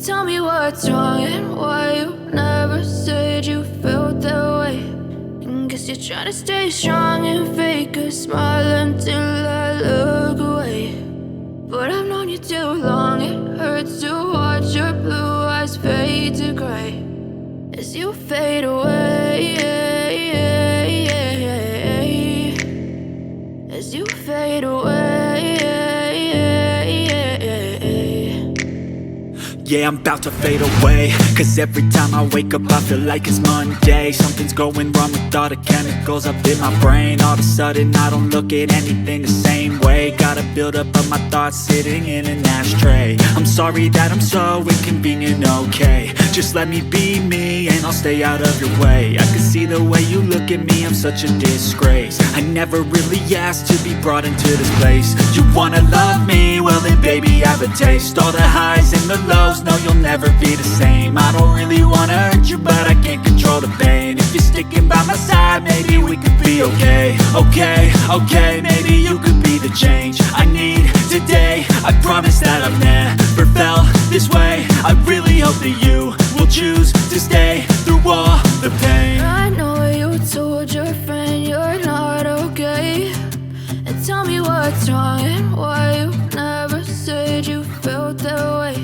Tell me what's wrong and why you never said you felt that way. And guess you're trying to stay strong and fake a smile until I look away. But I've known you too long, it hurts to watch your blue eyes fade to gray as you fade away. As you fade away. Yeah, I'm about to fade away, cause every time I wake up I feel like it's Monday. Something's going wrong with all the chemicals up in my brain. All of a sudden I don't look at anything the same way. Got a buildup of my thoughts sitting in an ashtray. I'm sorry that I'm so inconvenient, okay. Just let me be me and I'll stay out of your way. I can see the way you look at me, I'm such a disgrace. I never really asked to be brought into this place. You wanna love me? Well then baby have a taste. All the highs and the lows, no, you'll never be the same. I don't really wanna hurt you, but I can't control the pain. If you're sticking by my side, maybe we could be okay. Okay, maybe you could be the change I need today. I promise that I've never felt this way. I really hope that you will choose to stay through all the pain. I know you told your friend you're not okay. And tell me what's wrong and why you never said you felt that way.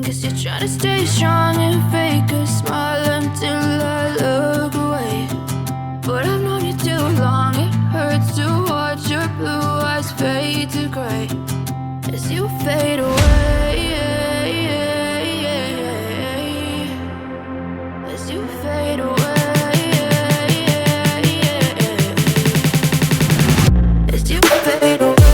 Guess you're trying to stay strong and fake a smile until I look away. But I've known you too long, it hurts to watch your blue eyes fade to gray as you fade away. As you fade away. As you fade away.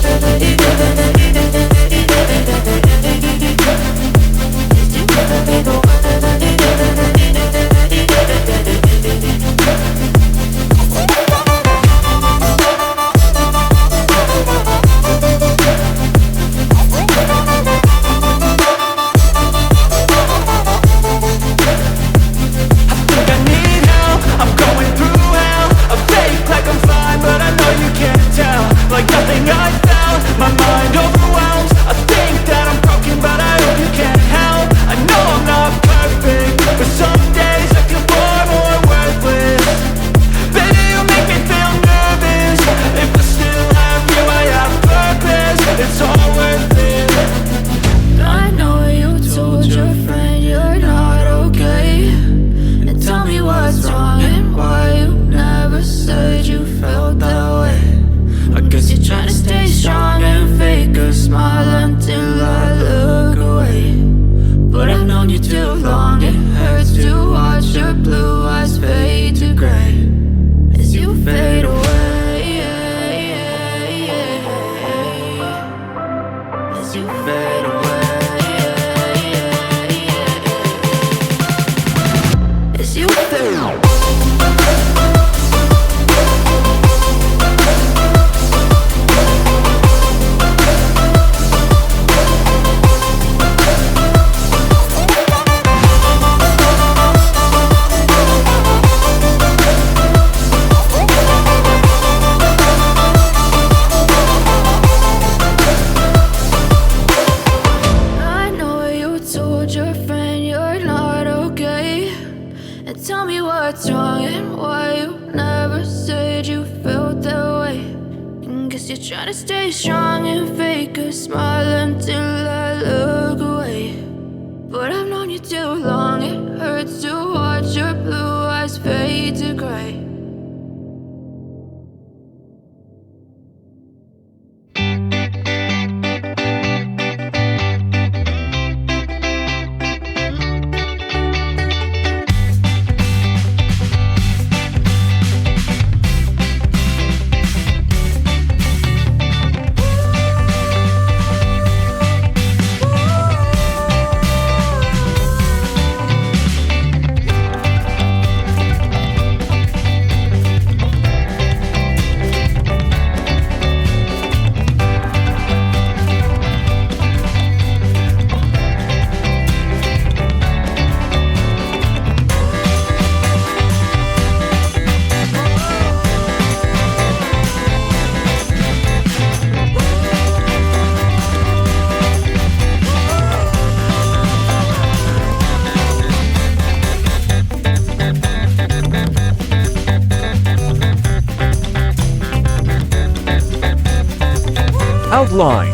Outline.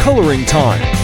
Coloring time.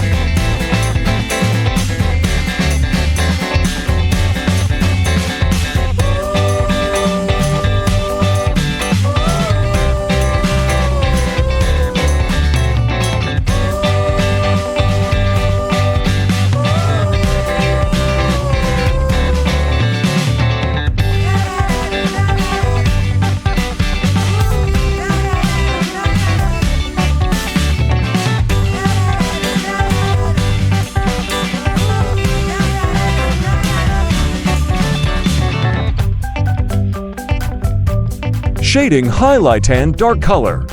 Shading, highlight, and dark color.